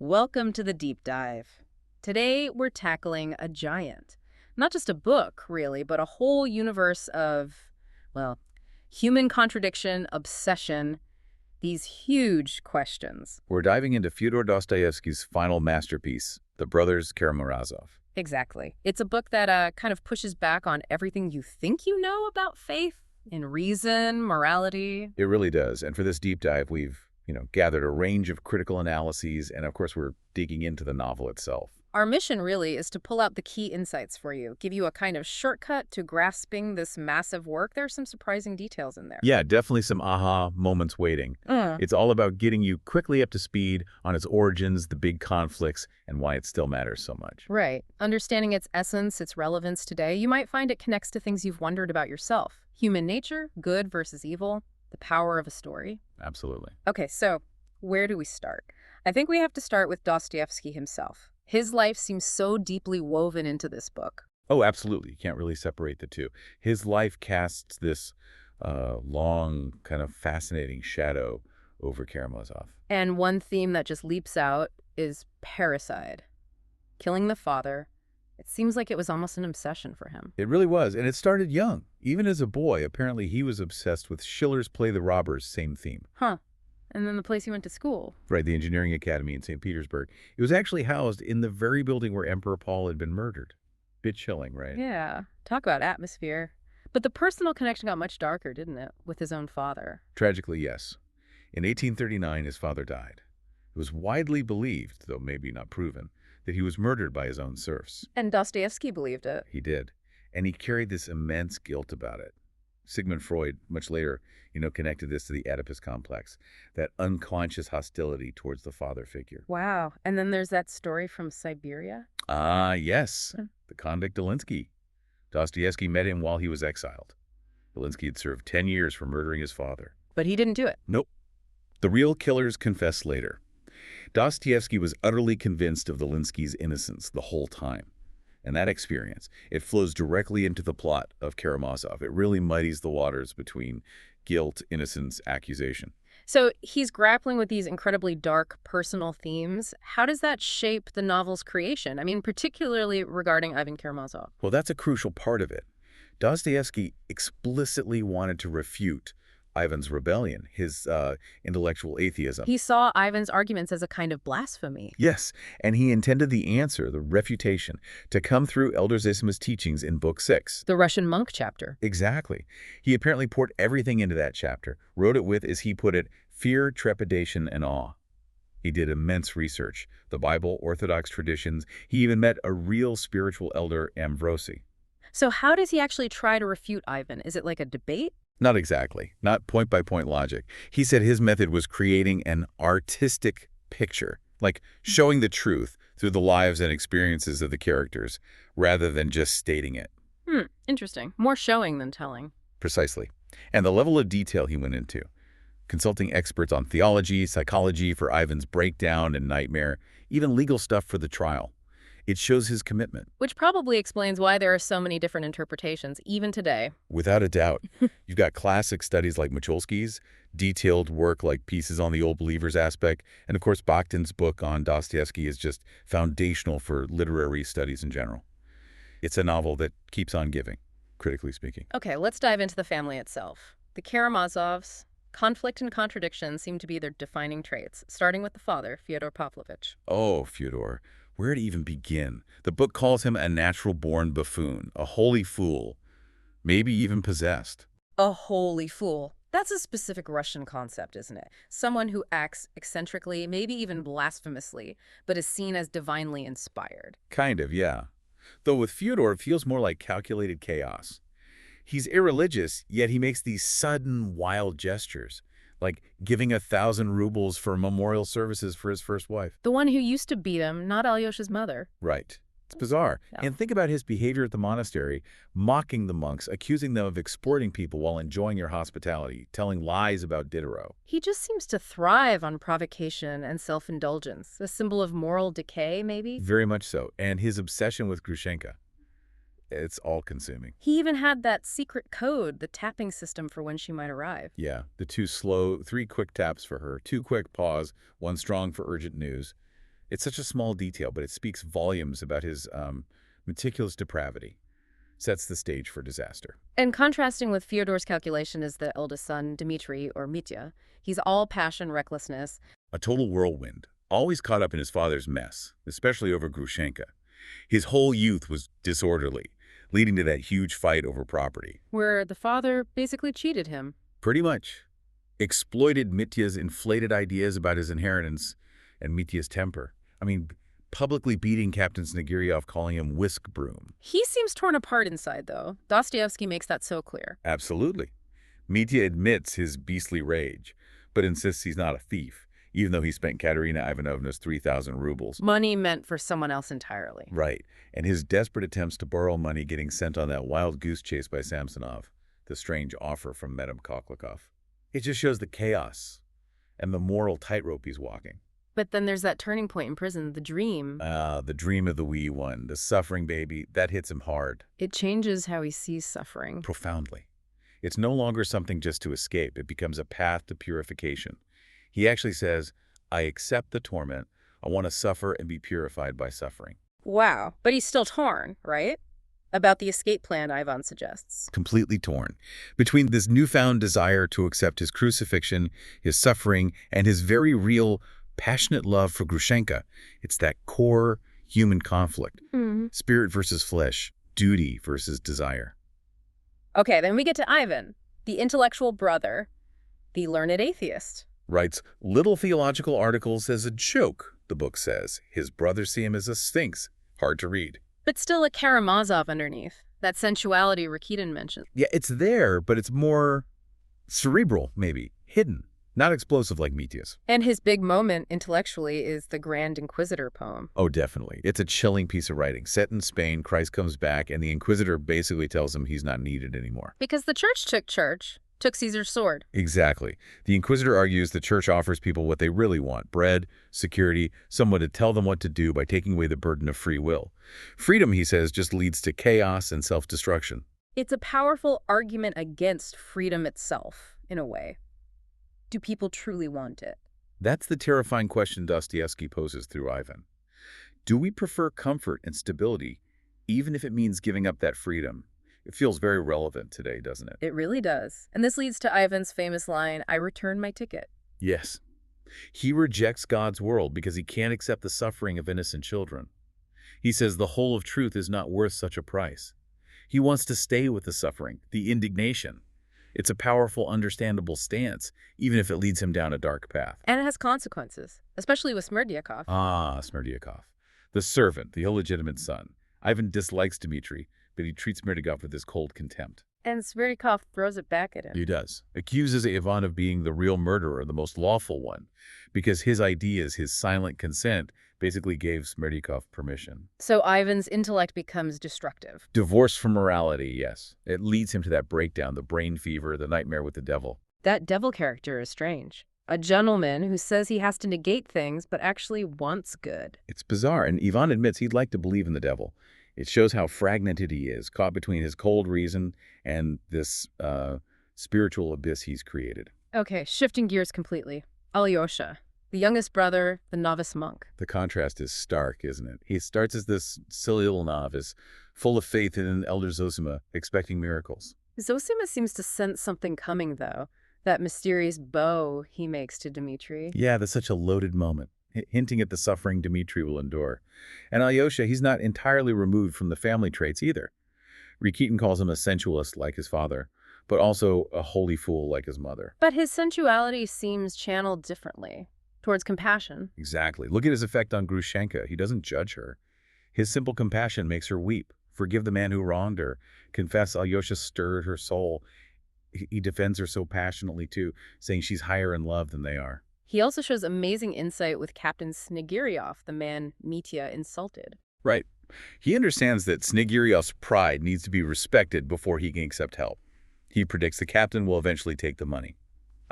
Welcome to the deep dive. Today we're tackling a giant. Not just a book, really, but a whole universe of, well, human contradiction, obsession, these huge questions. We're diving into Fyodor Dostoevsky's final masterpiece, The Brothers Karamazov. Exactly. It's a book that kind of pushes back on everything you think you know about faith and reason, morality. It really does. And for this deep dive, we've, gathered a range of critical analyses, and of course, we're digging into the novel itself. Our mission really is to pull out the key insights for you, give you a kind of shortcut to grasping this massive work. There are some surprising details in there. Yeah, definitely some aha moments waiting. It's all about getting you quickly up to speed on its origins, the big conflicts, and why it still matters so much. Right. Understanding its essence, its relevance today, you might find it connects to things you've wondered about yourself. Human nature, good versus evil, the power of a story. Absolutely. Okay, so where do we start? I think we have to start with Dostoevsky himself. His life seems so deeply woven into this book. Oh, absolutely. You can't really separate the two. His life casts this long, kind of fascinating shadow over Karamazov. And one theme that just leaps out is parricide. Killing the father. It seems like it was almost an obsession for him. It really was, and it started young. Even as a boy, apparently he was obsessed with Schiller's play The Robbers, same theme. Huh. And then the place he went to school. Right, the Engineering Academy in St. Petersburg. It was actually housed in the very building where Emperor Paul had been murdered. Bit chilling, right? Yeah. Talk about atmosphere. But the personal connection got much darker, didn't it, with his own father? Tragically, yes. In 1839, his father died. It was widely believed, though maybe not proven, that he was murdered by his own serfs. And Dostoevsky believed it. He did. And he carried this immense guilt about it. Sigmund Freud, much later, connected this to the Oedipus complex, that unconscious hostility towards the father figure. Wow. And then there's that story from Siberia. Ah, yes. The convict Dolinsky. Dostoevsky met him while he was exiled. Dolinsky had served 10 years for murdering his father. But he didn't do it. Nope. The real killers confessed later. Dostoevsky was utterly convinced of Dolinsky's innocence the whole time. And that experience, it flows directly into the plot of Karamazov. It really muddies the waters between guilt, innocence, accusation. So he's grappling with these incredibly dark personal themes. How does that shape the novel's creation? I mean, particularly regarding Ivan Karamazov. Well, that's a crucial part of it. Dostoevsky explicitly wanted to refute Ivan's rebellion, his intellectual atheism. He saw Ivan's arguments as a kind of blasphemy. Yes, and he intended the answer, the refutation, to come through Elder Zosima's teachings in Book 6. The Russian monk chapter. Exactly. He apparently poured everything into that chapter, wrote it with, as he put it, fear, trepidation, and awe. He did immense research, the Bible, Orthodox traditions. He even met a real spiritual elder, Ambrosi. So how does he actually try to refute Ivan? Is it like a debate? Not exactly. Not point-by-point logic. He said his method was creating an artistic picture, like showing the truth through the lives and experiences of the characters, rather than just stating it. Interesting. More showing than telling. Precisely. And the level of detail he went into, consulting experts on theology, psychology for Ivan's breakdown and nightmare, even legal stuff for the trial. It shows his commitment. Which probably explains why there are so many different interpretations, even today. Without a doubt. You've got classic studies like Michalski's, detailed work like Pieces on the Old Believers aspect, and of course Bakhtin's book on Dostoevsky is just foundational for literary studies in general. It's a novel that keeps on giving, critically speaking. Okay, let's dive into the family itself. The Karamazovs, conflict and contradiction seem to be their defining traits, starting with the father, Fyodor Pavlovich. Oh, Fyodor. Where to even begin? The book calls him a natural-born buffoon, a holy fool, maybe even possessed. A holy fool. That's a specific Russian concept, isn't it? Someone who acts eccentrically, maybe even blasphemously, but is seen as divinely inspired. Kind of, yeah. Though with Fyodor, it feels more like calculated chaos. He's irreligious, yet he makes these sudden, wild gestures, like giving 1,000 rubles for memorial services for his first wife. The one who used to beat him, not Alyosha's mother. Right. It's bizarre. Yeah. And think about his behavior at the monastery, mocking the monks, accusing them of exploiting people while enjoying your hospitality, telling lies about Diderot. He just seems to thrive on provocation and self-indulgence, a symbol of moral decay, maybe? Very much so. And his obsession with Grushenka. It's all-consuming. He even had that secret code, the tapping system for when she might arrive. Yeah, the 2 slow, 3 quick taps for her, 2 quick pause, 1 strong for urgent news. It's such a small detail, but it speaks volumes about his meticulous depravity. Sets the stage for disaster. And contrasting with Fyodor's calculation is the eldest son, Dmitri, or Mitya. He's all passion, recklessness. A total whirlwind, always caught up in his father's mess, especially over Grushenka. His whole youth was disorderly, leading to that huge fight over property. Where the father basically cheated him. Pretty much. Exploited Mitya's inflated ideas about his inheritance and Mitya's temper. I mean, publicly beating Captain Snegiryov, calling him whisk broom. He seems torn apart inside, though. Dostoevsky makes that so clear. Absolutely. Mitya admits his beastly rage, but insists he's not a thief, even though he spent Katerina Ivanovna's 3,000 rubles. Money meant for someone else entirely. Right. And his desperate attempts to borrow money getting sent on that wild goose chase by Samsonov, the strange offer from Madame Koklikov. It just shows the chaos and the moral tightrope he's walking. But then there's that turning point in prison, the dream. The dream of the wee one, the suffering baby, that hits him hard. It changes how he sees suffering. Profoundly. It's no longer something just to escape. It becomes a path to purification. He actually says, I accept the torment. I want to suffer and be purified by suffering. Wow. But he's still torn, right? About the escape plan Ivan suggests. Completely torn. Between this newfound desire to accept his crucifixion, his suffering, and his very real passionate love for Grushenka. It's that core human conflict. Spirit versus flesh, duty versus desire. Okay, then we get to Ivan, the intellectual brother, the learned atheist. Writes little theological articles as a joke, the book says. His brothers see him as a sphinx. Hard to read. But still a Karamazov underneath. That sensuality Rakitin mentioned. Yeah, it's there, but it's more cerebral, maybe. Hidden. Not explosive like Mitya's. And his big moment intellectually is the Grand Inquisitor poem. Oh, definitely. It's a chilling piece of writing. Set in Spain, Christ comes back, and the Inquisitor basically tells him he's not needed anymore. Because the church took Caesar's sword. Exactly. The Inquisitor argues the church offers people what they really want: bread, security, someone to tell them what to do by taking away the burden of free will. Freedom, he says, just leads to chaos and self-destruction. It's a powerful argument against freedom itself, in a way. Do people truly want it? That's the terrifying question Dostoevsky poses through Ivan. Do we prefer comfort and stability, even if it means giving up that freedom? It feels very relevant today, doesn't it? It really does. And this leads to Ivan's famous line, I return my ticket. Yes. He rejects God's world because he can't accept the suffering of innocent children. He says the whole of truth is not worth such a price. He wants to stay with the suffering, the indignation. It's a powerful, understandable stance, even if it leads him down a dark path. And it has consequences, especially with Smerdyakov. Ah, Smerdyakov. The servant, the illegitimate son. Ivan dislikes Dmitri, but he treats Smerdyakov with this cold contempt. And Smerdyakov throws it back at him. He does. Accuses Ivan of being the real murderer, the most lawful one, because his ideas, his silent consent, basically gave Smerdyakov permission. So Ivan's intellect becomes destructive. Divorced from morality, yes. It leads him to that breakdown, the brain fever, the nightmare with the devil. That devil character is strange. A gentleman who says he has to negate things, but actually wants good. It's bizarre, and Ivan admits he'd like to believe in the devil. It shows how fragmented he is, caught between his cold reason and this spiritual abyss he's created. Okay, shifting gears completely. Alyosha, the youngest brother, the novice monk. The contrast is stark, isn't it? He starts as this silly little novice, full of faith in elder Zosima, expecting miracles. Zosima seems to sense something coming, though. That mysterious bow he makes to Dmitri. Yeah, that's such a loaded moment, hinting at the suffering Dmitri will endure. And Alyosha, he's not entirely removed from the family traits either. Rakitin calls him a sensualist like his father, but also a holy fool like his mother. But his sensuality seems channeled differently, towards compassion. Exactly. Look at his effect on Grushenka. He doesn't judge her. His simple compassion makes her weep, forgive the man who wronged her, confess Alyosha stirred her soul. He defends her so passionately, too, saying she's higher in love than they are. He also shows amazing insight with Captain Snegiryov, the man Mitya insulted. Right. He understands that Snegiryov's pride needs to be respected before he can accept help. He predicts the captain will eventually take the money.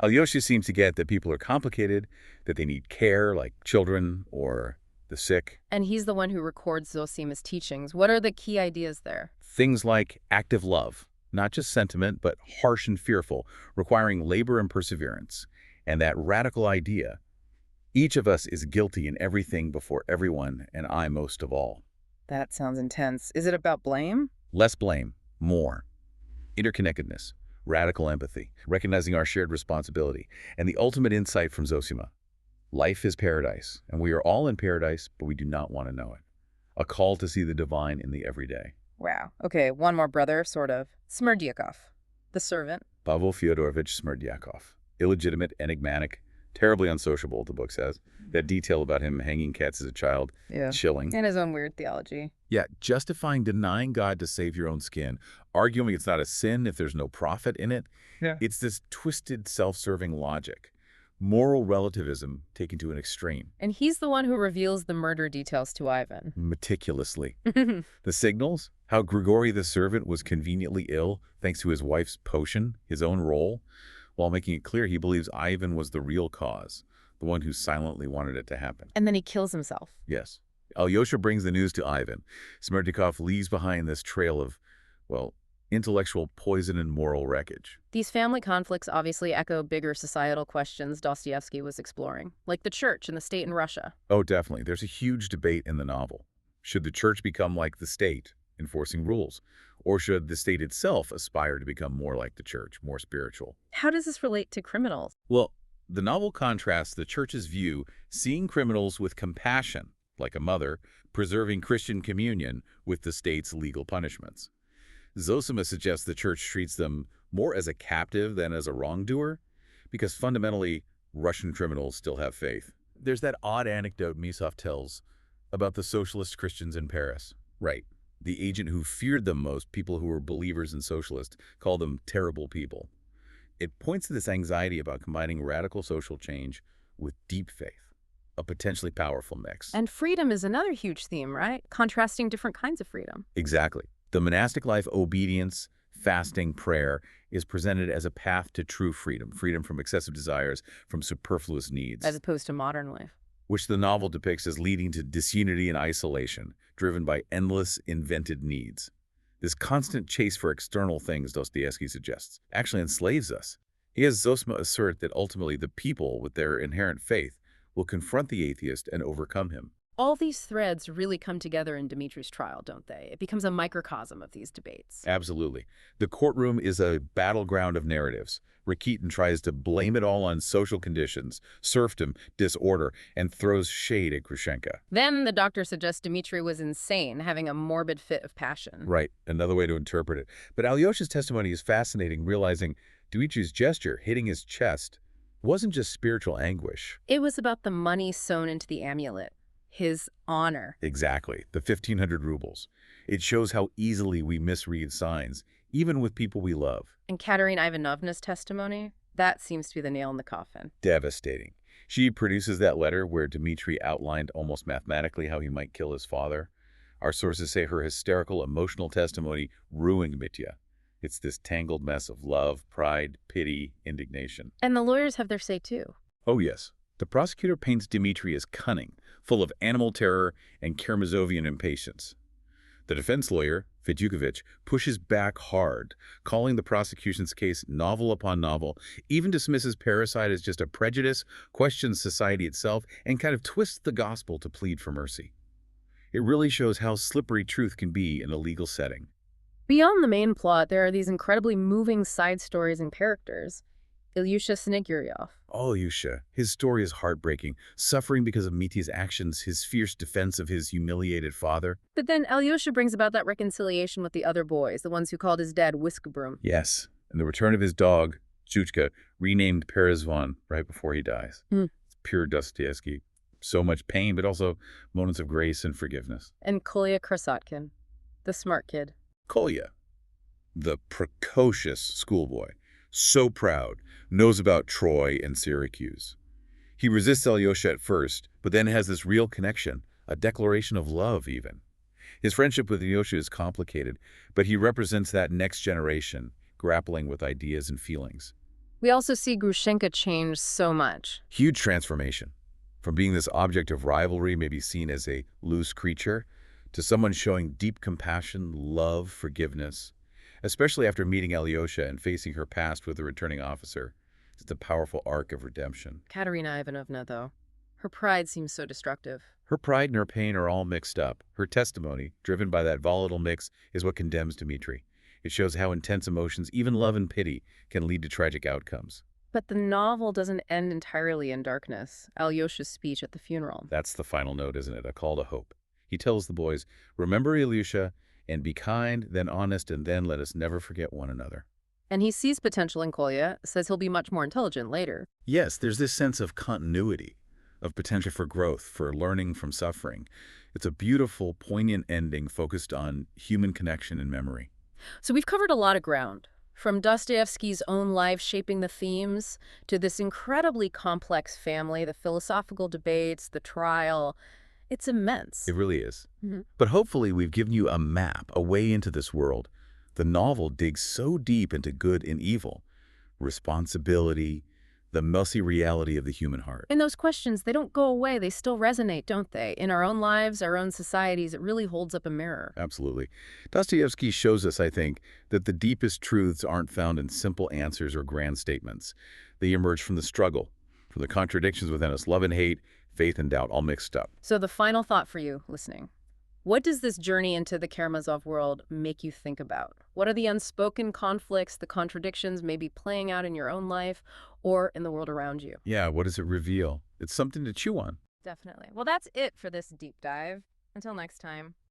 Alyosha seems to get that people are complicated, that they need care, like children or the sick. And he's the one who records Zosima's teachings. What are the key ideas there? Things like active love, not just sentiment, but harsh and fearful, requiring labor and perseverance. And that radical idea, Each of us is guilty in everything before everyone, and I most of all. That sounds intense. Is it about blame? Less blame, more. Interconnectedness, radical empathy, recognizing our shared responsibility, and the ultimate insight from Zosima. Life is paradise, and we are all in paradise, but we do not want to know it. A call to see the divine in the everyday. Wow. Okay, one more brother, sort of. Smerdyakov, the servant. Pavel Fyodorovich Smerdyakov. Illegitimate, enigmatic, terribly unsociable, the book says. That detail about him hanging cats as a child, Yeah. chilling. And his own weird theology. Yeah, justifying denying God to save your own skin, arguing it's not a sin if there's no profit in it. Yeah. It's this twisted, self-serving logic. Moral relativism taken to an extreme. And he's the one who reveals the murder details to Ivan. Meticulously. The signals, how Grigory the servant was conveniently ill thanks to his wife's potion, his own role, while making it clear he believes Ivan was the real cause, the one who silently wanted it to happen. And then he kills himself. Yes. Alyosha brings the news to Ivan. Smerdyakov leaves behind this trail of, well, intellectual poison and moral wreckage. These family conflicts obviously echo bigger societal questions Dostoevsky was exploring, like the church and the state in Russia. Oh, definitely. There's a huge debate in the novel. Should the church become like the state, enforcing rules? Or should the state itself aspire to become more like the church, more spiritual? How does this relate to criminals? Well, the novel contrasts the church's view, seeing criminals with compassion, like a mother, preserving Christian communion, with the state's legal punishments. Zosima suggests the church treats them more as a captive than as a wrongdoer, because fundamentally, Russian criminals still have faith. There's that odd anecdote Misov tells about the socialist Christians in Paris. Right. The agent who feared them most, people who were believers in socialists, called them terrible people. It points to this anxiety about combining radical social change with deep faith, a potentially powerful mix. And freedom is another huge theme, right? Contrasting different kinds of freedom. Exactly. The monastic life, obedience, fasting, prayer, is presented as a path to true freedom, freedom from excessive desires, from superfluous needs, As opposed to modern life. which the novel depicts as leading to disunity and isolation, driven by endless invented needs. This constant chase for external things, Dostoevsky suggests, actually enslaves us. He has Zosima assert that ultimately the people, with their inherent faith, will confront the atheist and overcome him. All these threads really come together in Dmitri's trial, don't they? It becomes a microcosm of these debates. Absolutely. The courtroom is a battleground of narratives. Rakitin tries to blame it all on social conditions, serfdom, disorder, and throws shade at Grushenka. Then the doctor suggests Dmitri was insane, having a morbid fit of passion. Right, another way to interpret it. But Alyosha's testimony is fascinating, realizing Dmitri's gesture, hitting his chest, wasn't just spiritual anguish. It was about the money sewn into the amulet. His honor. Exactly, the 1,500 rubles. It shows how easily we misread signs, even with people we love. And Katerina Ivanovna's testimony? That seems to be the nail in the coffin. Devastating. She produces that letter where Dmitri outlined almost mathematically how he might kill his father. Our sources say her hysterical, emotional testimony ruined Mitya. It's this tangled mess of love, pride, pity, indignation. And the lawyers have their say too. Oh, yes. The prosecutor paints Dmitri as cunning, full of animal terror and Karamazovian impatience. The defense lawyer, Fedyukovich, pushes back hard, calling the prosecution's case novel upon novel, even dismisses parricide as just a prejudice, questions society itself, and kind of twists the gospel to plead for mercy. It really shows how slippery truth can be in a legal setting. Beyond the main plot, there are these incredibly moving side stories and characters. Ilyusha Sneguryov. Oh, Ilyusha. His story is heartbreaking, suffering because of Mitya's actions, his fierce defense of his humiliated father. But then Alyosha brings about that reconciliation with the other boys, the ones who called his dad Whisk-Broom. Yes, and the return of his dog, Zhuchka, renamed Perezvan right before he dies. It's pure Dostoevsky. So much pain, but also moments of grace and forgiveness. And Kolya Krasotkin, the smart kid. Kolya, the precocious schoolboy, so proud, knows about Troy and Syracuse. He resists Alyosha at first, but then has this real connection, a declaration of love even. His friendship with Alyosha is complicated, but he represents that next generation, grappling with ideas and feelings. We also see Grushenka change so much. Huge transformation. From being this object of rivalry, maybe seen as a loose creature, to someone showing deep compassion, love, forgiveness. Especially after meeting Alyosha and facing her past with the returning officer. It's a powerful arc of redemption. Katerina Ivanovna, though. Her pride seems so destructive. Her pride and her pain are all mixed up. Her testimony, driven by that volatile mix, is what condemns Dmitri. It shows how intense emotions, even love and pity, can lead to tragic outcomes. But the novel doesn't end entirely in darkness. Alyosha's speech at the funeral. That's the final note, isn't it? A call to hope. He tells the boys, remember Ilyusha, and be kind, then honest, and then let us never forget one another. And he sees potential in Kolya, says he'll be much more intelligent later. Yes, there's this sense of continuity, of potential for growth, for learning from suffering. It's a beautiful, poignant ending focused on human connection and memory. So we've covered a lot of ground, from Dostoevsky's own life shaping the themes to this incredibly complex family, the philosophical debates, the trial. It's immense. It really is. Mhm. But hopefully we've given you a map, a way into this world. The novel digs so deep into good and evil, responsibility, the messy reality of the human heart. And those questions, they don't go away. They still resonate, don't they? In our own lives, our own societies, it really holds up a mirror. Absolutely. Dostoevsky shows us, I think, that the deepest truths aren't found in simple answers or grand statements. They emerge from the struggle, from the contradictions within us, love and hate, faith and doubt, all mixed up. So the final thought for you listening. What does this journey into the Karamazov world make you think about? What are the unspoken conflicts, the contradictions maybe playing out in your own life or in the world around you? Yeah, what does it reveal? It's something to chew on. Definitely. Well, that's it for this deep dive. Until next time.